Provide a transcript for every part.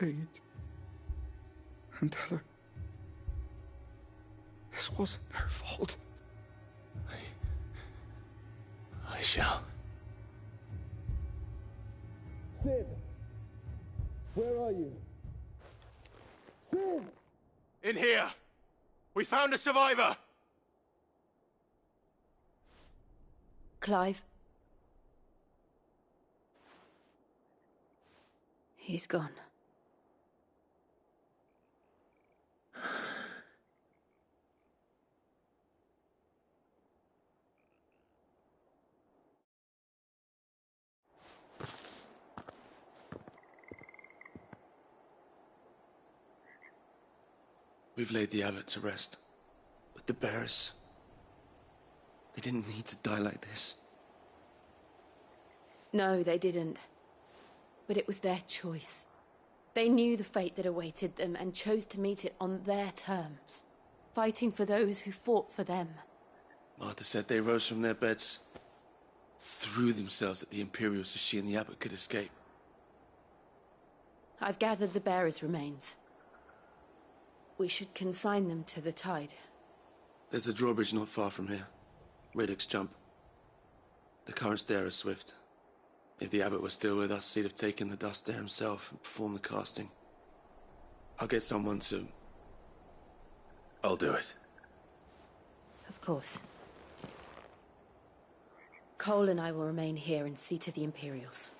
aid. And tell her this wasn't her fault. I shall. Sid! Where are you? Sid! In here! We found a survivor! Clive. He's gone. We've laid the abbot to rest. But the bearers... they didn't need to die like this. No, they didn't. But it was their choice. They knew the fate that awaited them and chose to meet it on their terms, fighting for those who fought for them. Martha said they rose from their beds, threw themselves at the Imperials so she and the abbot could escape. I've gathered the bearers' remains. We should consign them to the tide. There's a drawbridge not far from here. Radix Jump. The currents there are swift. If the abbot was still with us, he'd have taken the dust there himself and performed the casting. I'll get someone to... I'll do it. Of course. Cole and I will remain here and see to the Imperials.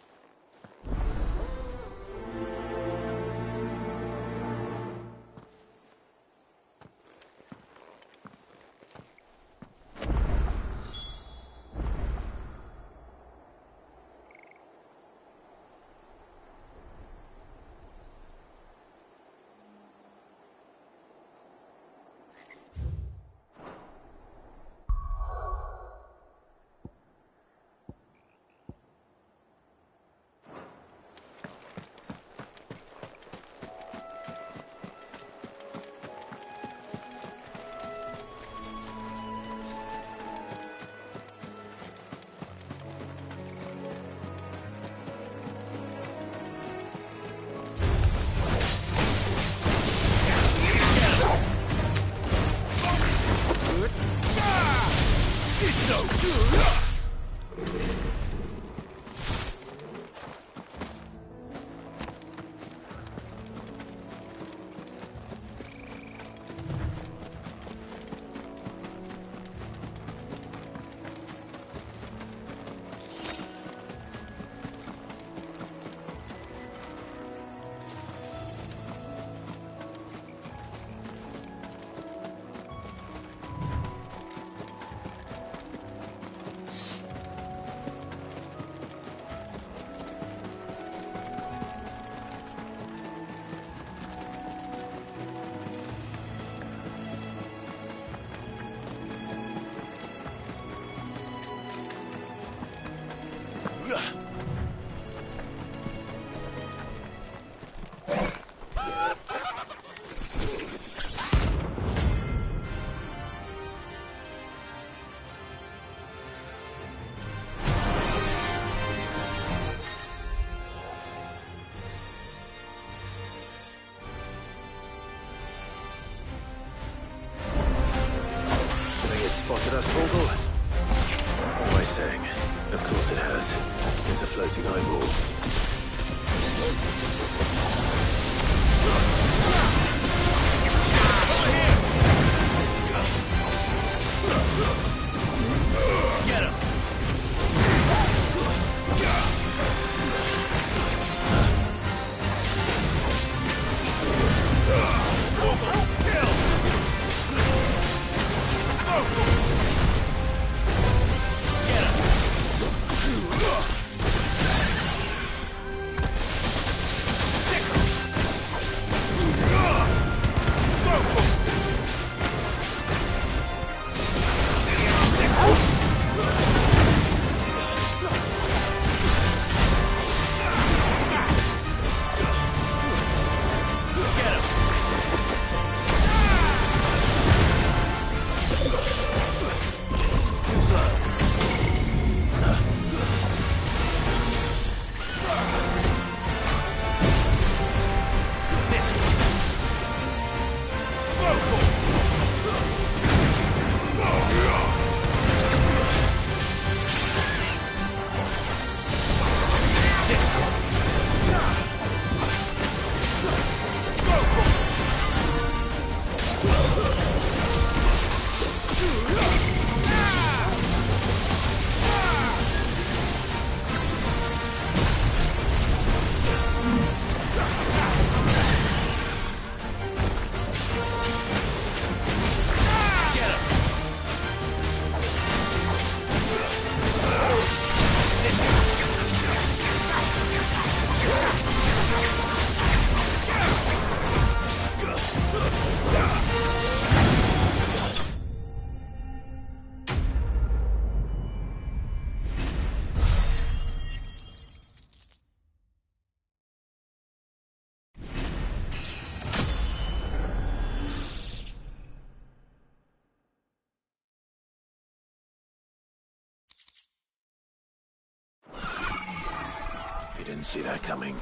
Spotted us, Vogel? What am I saying? Of course it has. It's a floating eyeball. Get him! You didn't see that coming.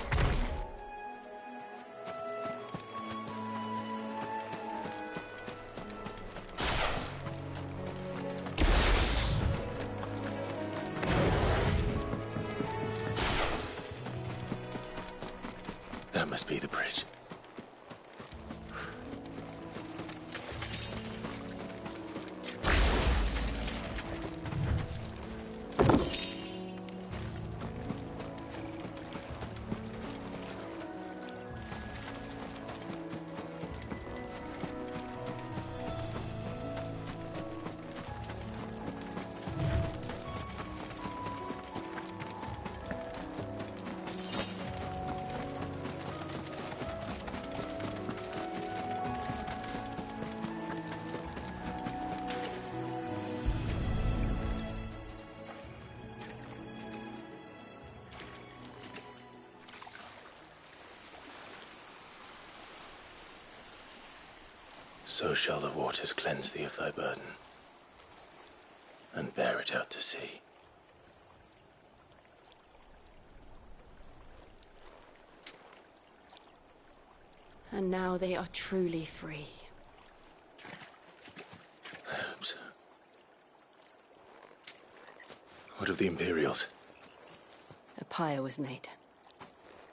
That must be the bridge. So shall the waters cleanse thee of thy burden, and bear it out to sea. And now they are truly free. I hope so. What of the Imperials? A pyre was made.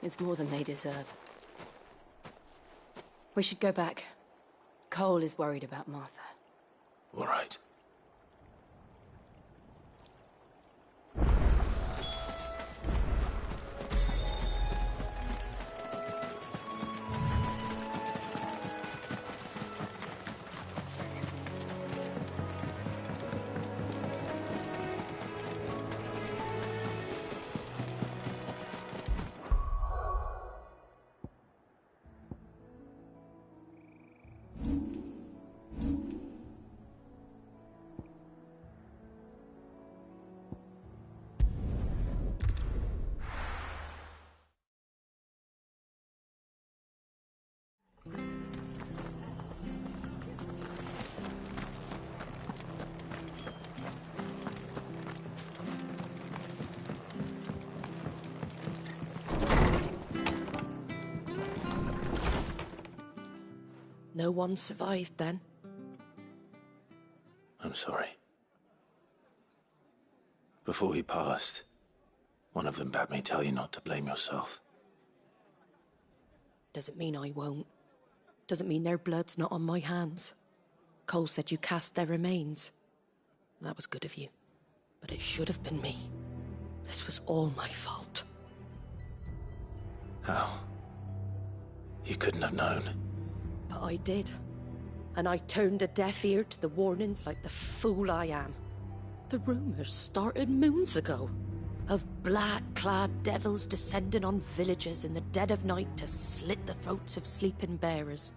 It's more than they deserve. We should go back. Cole is worried about Martha. All right. No one survived then? I'm sorry. Before he passed, one of them bade me tell you not to blame yourself. Doesn't mean I won't. Doesn't mean their blood's not on my hands. Cole said you cast their remains. That was good of you. But it should have been me. This was all my fault. How? You couldn't have known. But I did. And I turned a deaf ear to the warnings like the fool I am. The rumours started moons ago. Of black-clad devils descending on villages in the dead of night to slit the throats of sleeping bearers.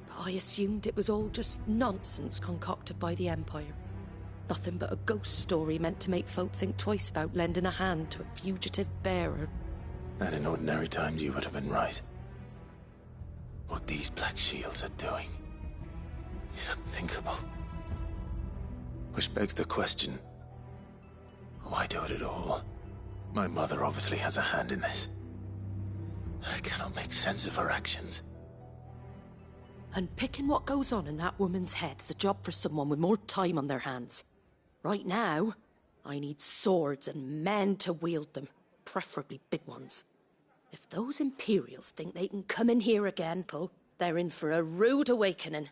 But I assumed it was all just nonsense concocted by the Empire. Nothing but a ghost story meant to make folk think twice about lending a hand to a fugitive bearer. And in ordinary times you would have been right. What these Black Shields are doing is unthinkable. Which begs the question, why do it at all? My mother obviously has a hand in this. I cannot make sense of her actions. Unpicking what goes on in that woman's head is a job for someone with more time on their hands. Right now, I need swords and men to wield them, preferably big ones. If those Imperials think they can come in here again, Pull, they're in for a rude awakening.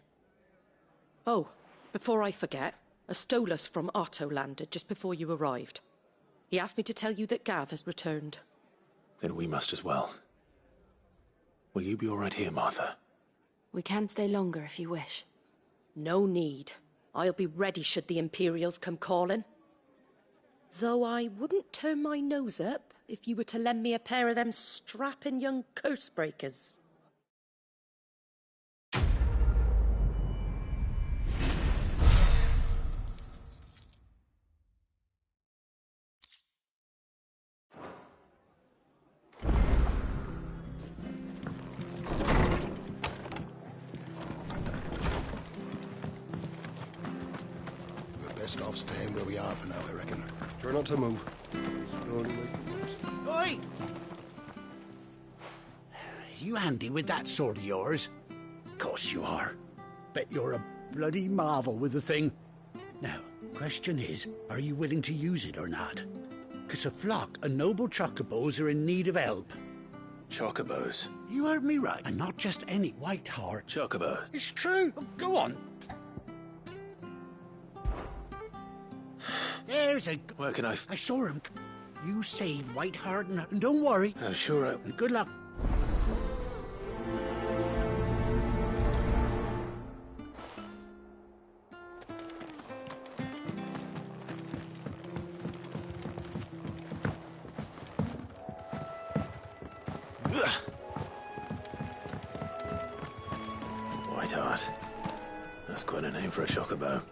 Oh, before I forget, a Stolas from Otto landed just before you arrived. He asked me to tell you that Gav has returned. Then we must as well. Will you be all right here, Martha? We can stay longer if you wish. No need. I'll be ready should the Imperials come calling. Though I wouldn't turn my nose up if you were to lend me a pair of them strapping young curse breakers. Best off staying where we are for now, I reckon. Try not to move. Oi! You handy with that sword of yours? Course you are. Bet you're a bloody marvel with the thing. Now, question is, are you willing to use it or not? 'Cause a flock of noble chocobos are in need of help. Chocobos? You heard me right, and not just any white heart. Chocobos? It's true. Go on. There's a... Where can I... I saw him. You save Whiteheart and don't worry. I'm sure I... Good luck. Whiteheart. That's quite a name for a chocobo.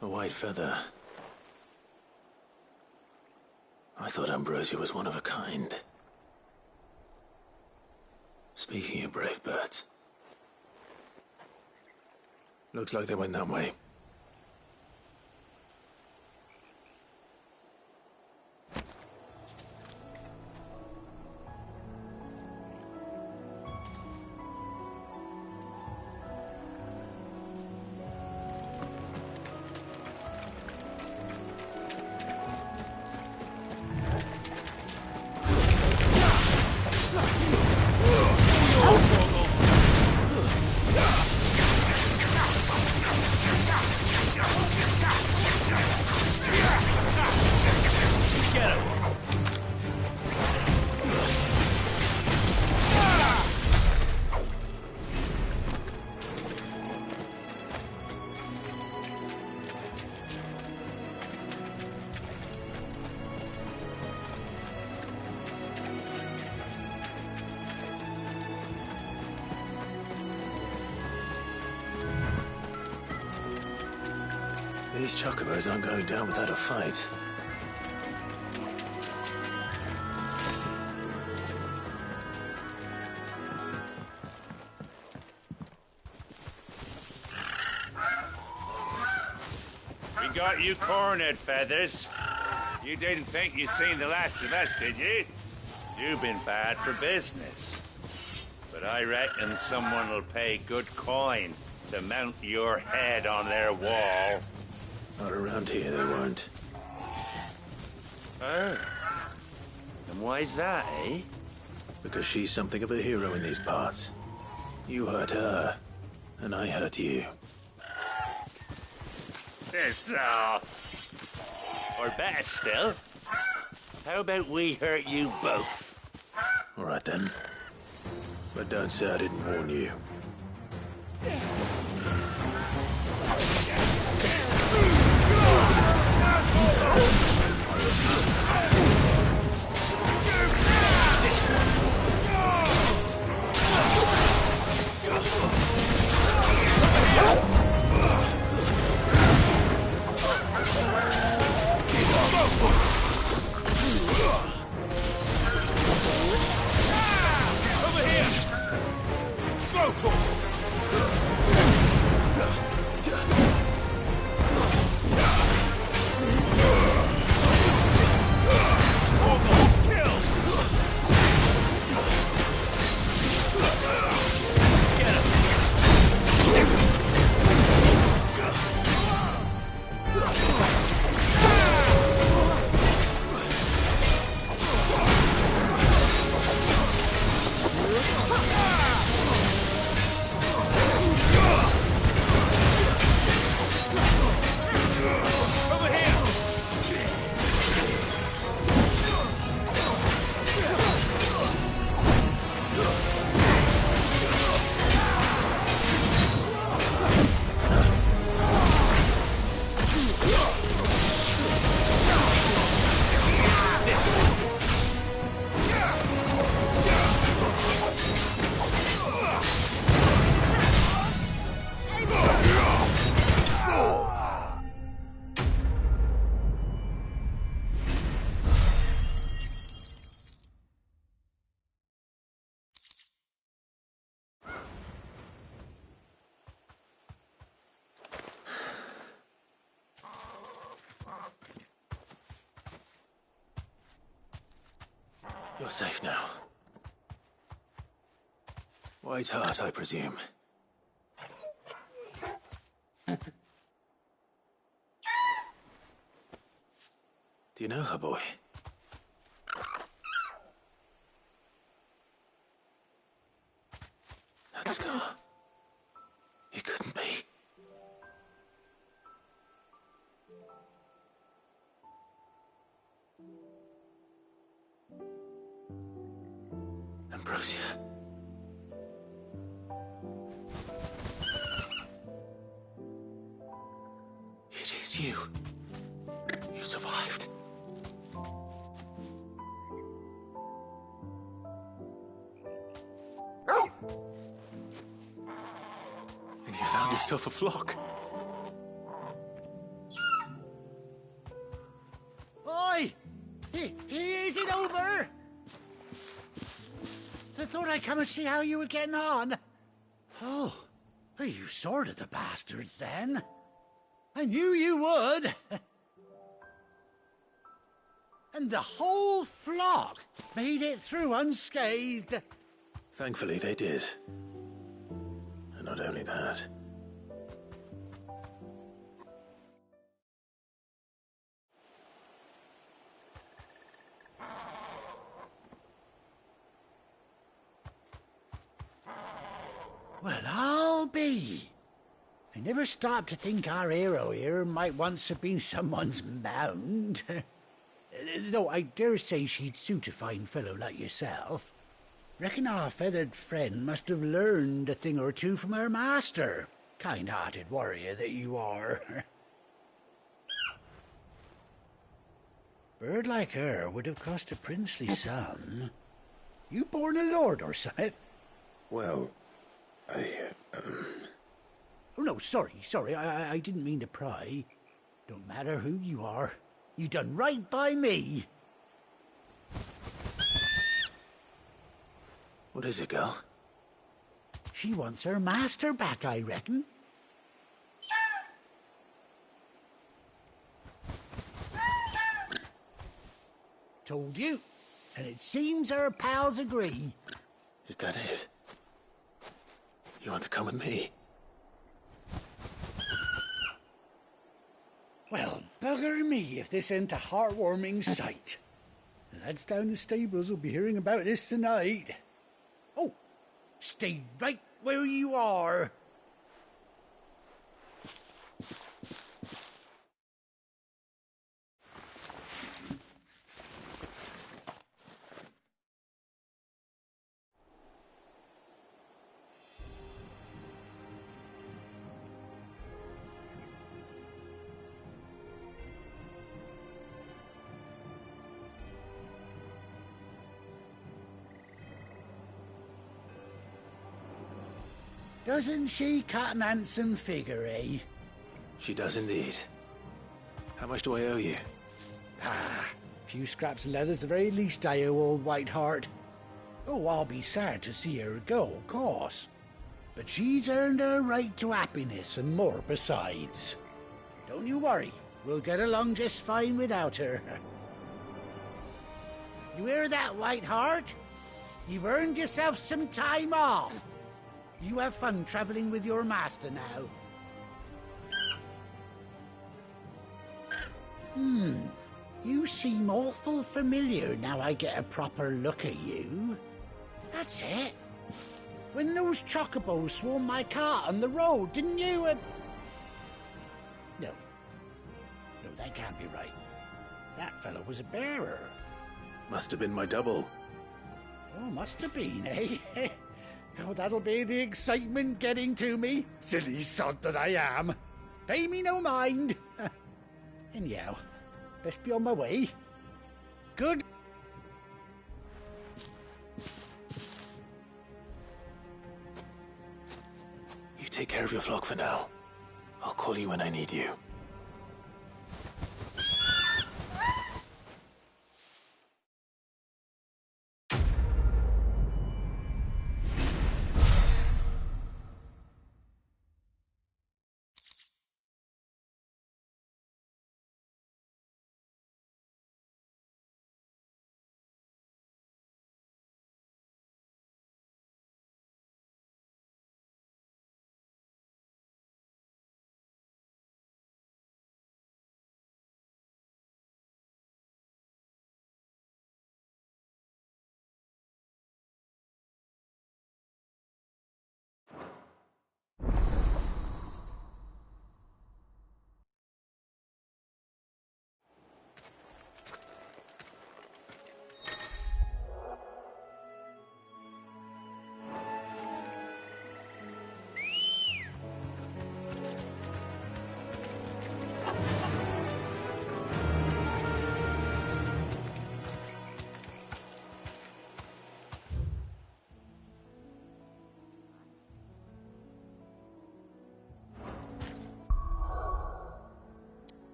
A white feather. I thought Ambrosia was one of a kind. Speaking of brave birds. Looks like they went that way. These chocobos aren't going down without a fight. We got you cornered, Feathers. You didn't think you'd seen the last of us, did you? You've been bad for business. But I reckon someone will pay good coin to mount your head on their wall. Not around here, they won't. Oh. And why's that, eh? Because she's something of a hero in these parts. You hurt her, and I hurt you. Piss off. Or better still, how about we hurt you both? All right, then. But don't say I didn't warn you. You're safe now. White Hart, I presume. Do you know her, boy? That scar. It couldn't be. Ambrosia. It is you. You survived. And you found yourself a flock. Oi! Is it over? I thought I'd come and see how you were getting on. Oh, you sorted the bastards then. I knew you would. And the whole flock made it through unscathed. Thankfully, they did. And not only that. Well, I'll be. I never stopped to think our hero here might once have been someone's mount. Though I dare say she'd suit a fine fellow like yourself. Reckon our feathered friend must have learned a thing or two from her master. Kind-hearted warrior that you are. Bird like her would have cost a princely sum. You born a lord or something? Well, Oh, no, sorry. I didn't mean to pry. Don't matter who you are. You done right by me. What is it, girl? She wants her master back, I reckon. Told you. And it seems her pals agree. Is that it? You want to come with me? Well, bugger me if this ain't a heartwarming sight. The lads down the stables will be hearing about this tonight. Oh, stay right where you are. Doesn't she cut an handsome figure, eh? She does indeed. How much do I owe you? Ah, a few scraps of leather's the very least I owe old White Hart. Oh, I'll be sad to see her go, of course. But she's earned her right to happiness and more besides. Don't you worry, we'll get along just fine without her. You hear that, White Hart? You've earned yourself some time off. You have fun traveling with your master now. You seem awful familiar now I get a proper look at you. That's it. When those chocobos swarmed my cart on the road, didn't you? No, that can't be right. That fellow was a bearer. Must have been my double. Oh, must have been, eh? Oh, that'll be the excitement getting to me. Silly sod that I am. Pay me no mind. Anyhow, best be on my way. Good. You take care of your flock for now. I'll call you when I need you.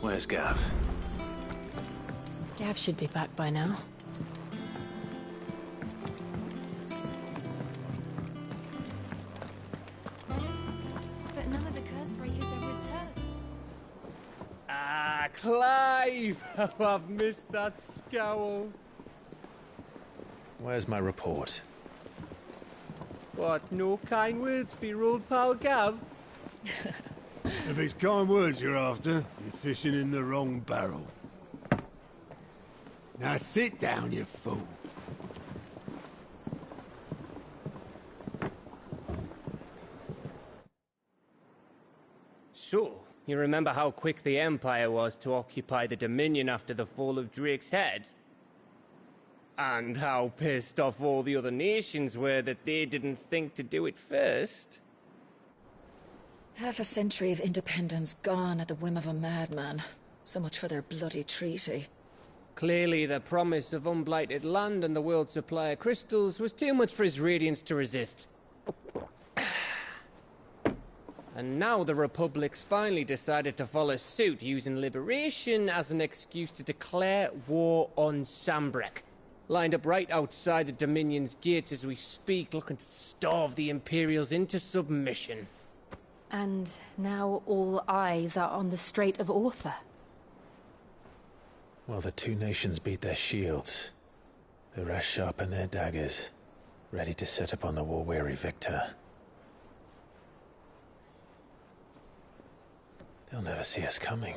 Where's Gav? Gav should be back by now. But none of the curse breakers have returned. Ah, Clive! How I've missed that scowl. Where's my report? What, no kind words for your old pal Gav? If it's kind words you're after, you're fishing in the wrong barrel. Now sit down, you fool. So, you remember how quick the Empire was to occupy the Dominion after the fall of Drake's head? And how pissed off all the other nations were that they didn't think to do it first? Half a century of independence gone at the whim of a madman. So much for their bloody treaty. Clearly, the promise of unblighted land and the world's supply of crystals was too much for his radiance to resist. And now the Republic's finally decided to follow suit, using liberation as an excuse to declare war on Sambrek. Lined up right outside the Dominion's gates as we speak, looking to starve the Imperials into submission. And now all eyes are on the Strait of Author. Well, the two nations beat their shields. The rest sharpen their daggers, ready to set upon the war-weary victor. They'll never see us coming.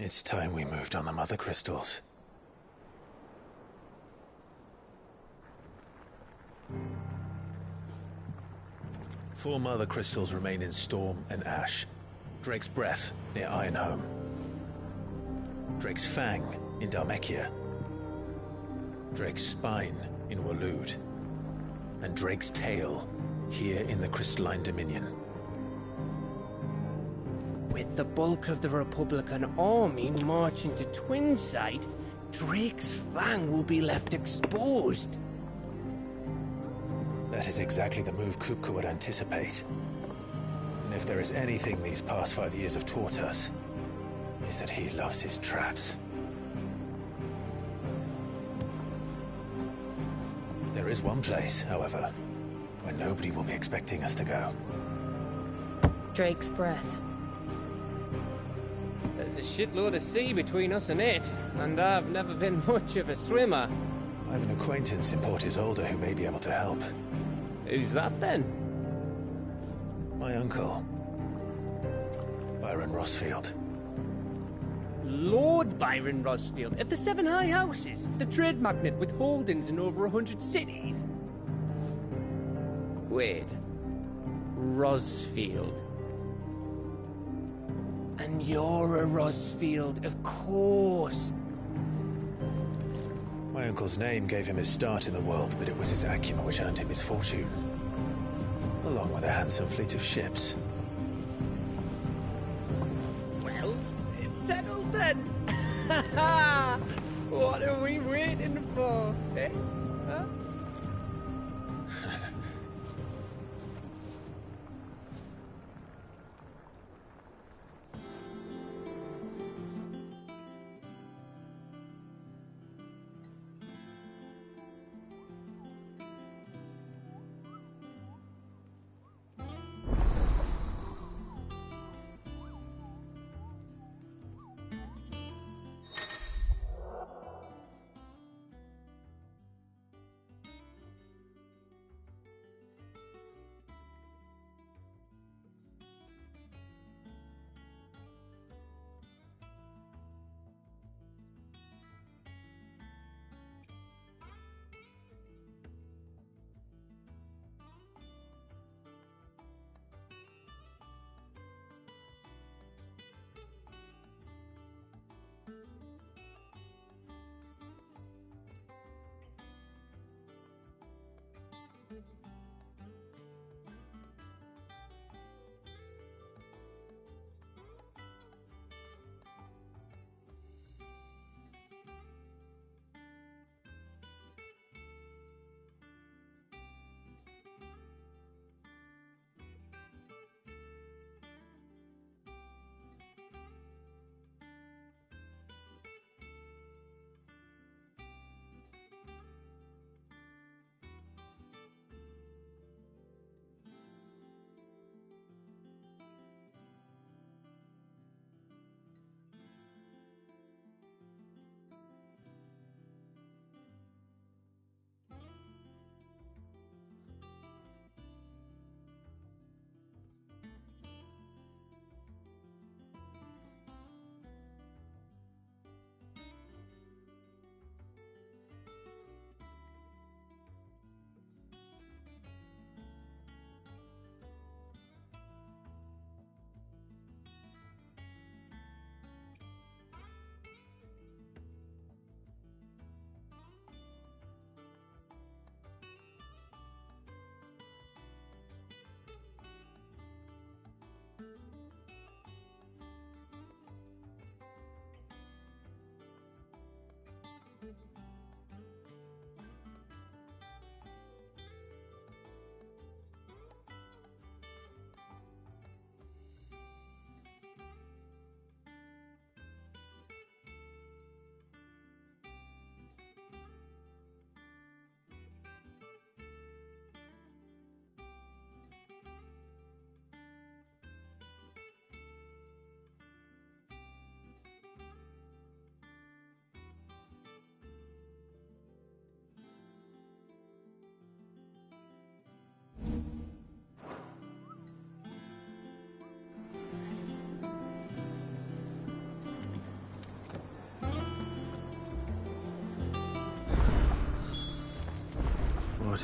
It's time we moved on the Mother Crystals. Four Mother Crystals remain in Storm and Ash. Drake's Breath, near Ironhome. Drake's Fang, in Dhalmekia. Drake's Spine, in Waloed. And Drake's Tail, here in the Crystalline Dominion. With the bulk of the Republican army marching to Twinside, Drake's Fang will be left exposed. That is exactly the move Kupka would anticipate. And if there is anything these past 5 years have taught us, is that he loves his traps. There is one place, however, where nobody will be expecting us to go. Drake's Breath. There's a shitload of sea between us and it, and I've never been much of a swimmer. I have an acquaintance in Port Isolde who may be able to help. Who's that then? My uncle, Byron Rosfield. Lord Byron Rosfield of the Seven High Houses, the trade magnate with holdings in over 100 cities. Wait, Rosfield. And you're a Rosfield, of course. My uncle's name gave him his start in the world, but it was his acumen which earned him his fortune. Along with a handsome fleet of ships. Well, it's settled then. What are we waiting for, eh? Huh?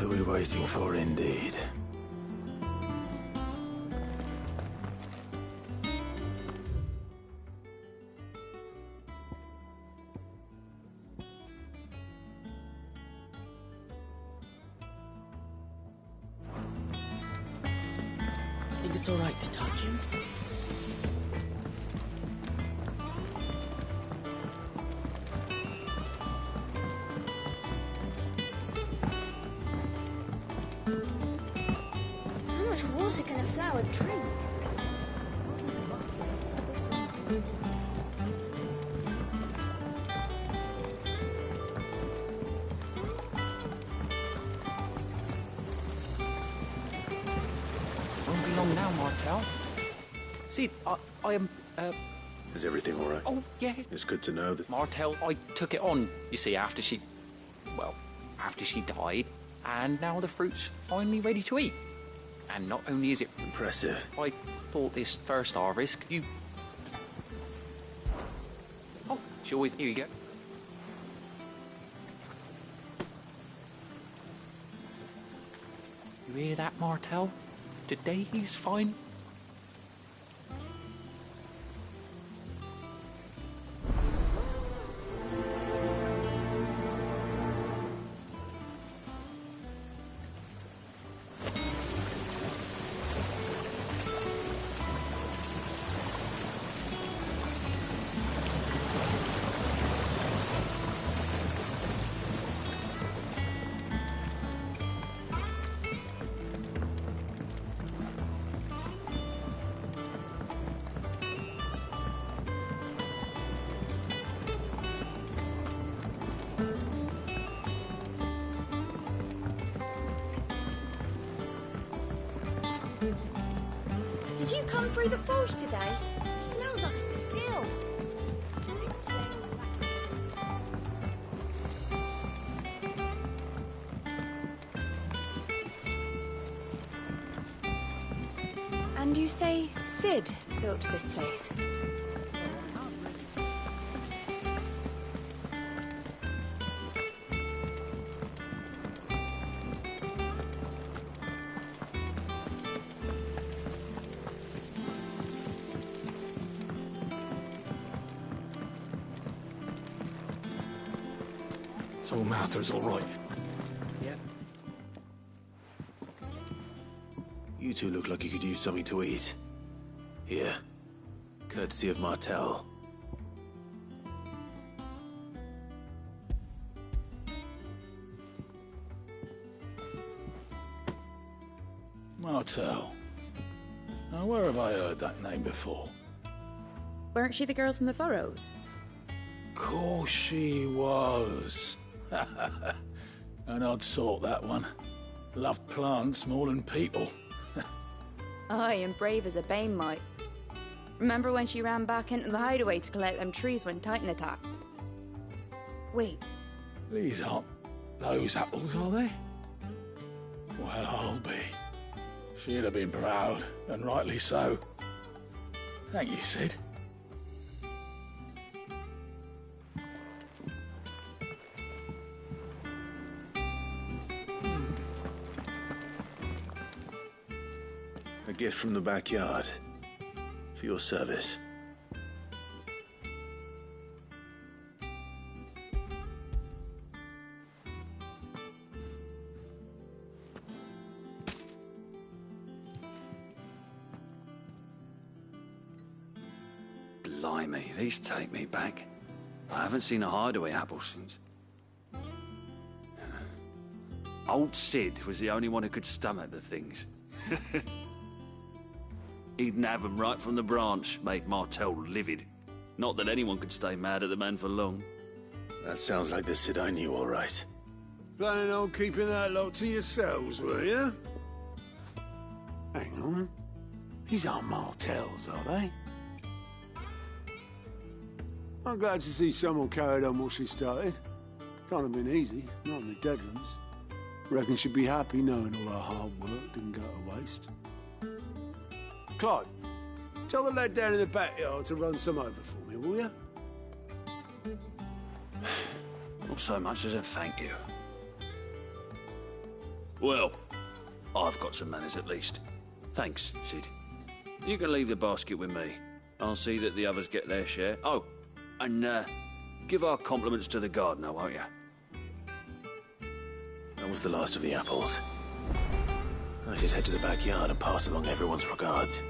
are we waiting for, indeed? Think it's all right to touch him? How much water can a flower drink? Won't be long now, Martel. Sid, I am, Is everything all right? Oh, yeah. It's good to know that... Martel, I took it on, you see, after she died, and now the fruit's finally ready to eat. And not only is it... Impressive. I thought this first harvest, you... Oh, she always... Here you go. You hear that, Martel? Today's fine. Did you come through the forge today? It smells like a still. And you say Sid built this place? So Martha's all right? Yeah. You two look like you could use something to eat. Here. Courtesy of Martel. Martel. Now, where have I heard that name before? Weren't she the girl from the Furrows? Course she was. An odd sort, that one. Loved plants more than people. Aye, and brave as a bane might. Remember when she ran back into the hideaway to collect them trees when Titan attacked? Wait, These aren't those apples, are they? Well, I'll be. She'd have been proud, and rightly so. Thank you, Sid. A gift from the backyard. For your service. Blimey, these take me back. I haven't seen a hideaway apple since. Old Sid was the only one who could stomach the things. He'd nab 'em right from the branch, made Martel livid. Not that anyone could stay mad at the man for long. That sounds like the Sid I knew, all right. Planning on keeping that lot to yourselves, were you? Hang on. These aren't Martels, are they? I'm glad to see someone carried on what she started. Can't have been easy, not in the Deadlands. Reckon she'd be happy knowing all her hard work didn't go to waste. Clive, tell the lad down in the backyard to run some over for me, will you? Not so much as a thank you. Well, I've got some manners at least. Thanks, Sid. You can leave the basket with me. I'll see that the others get their share. Oh, and give our compliments to the gardener, won't you? That was the last of the apples. I should head to the backyard and pass along everyone's regards.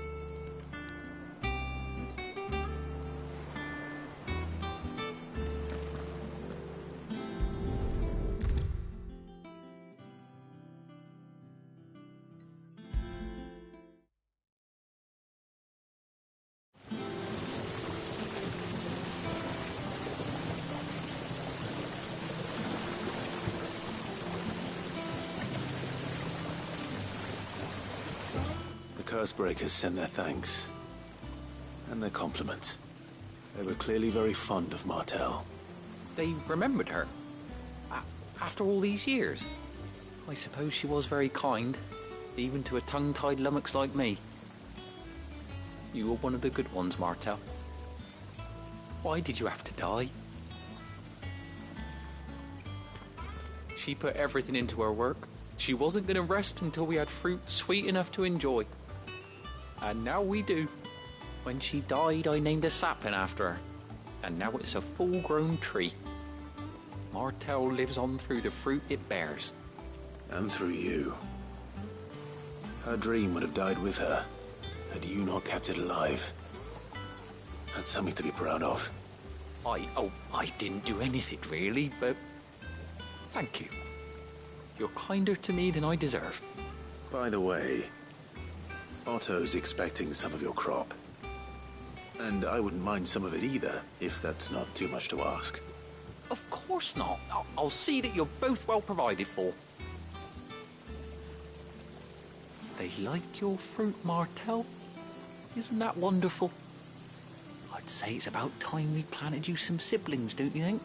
The Cursebreakers send their thanks. And their compliments. They were clearly very fond of Martell. They remembered her. After all these years. I suppose she was very kind, even to a tongue-tied lummox like me. You were one of the good ones, Martell. Why did you have to die? She put everything into her work. She wasn't going to rest until we had fruit sweet enough to enjoy. And now we do. When she died, I named a sapling after her. And now it's a full-grown tree. Martell lives on through the fruit it bears. And through you. Her dream would have died with her, had you not kept it alive. That's something to be proud of. I didn't do anything really, but thank you. You're kinder to me than I deserve. By the way, Otto's expecting some of your crop. And I wouldn't mind some of it either, if that's not too much to ask. Of course not. I'll see that you're both well provided for. They like your fruit, Martell. Isn't that wonderful? I'd say it's about time we planted you some siblings, don't you think?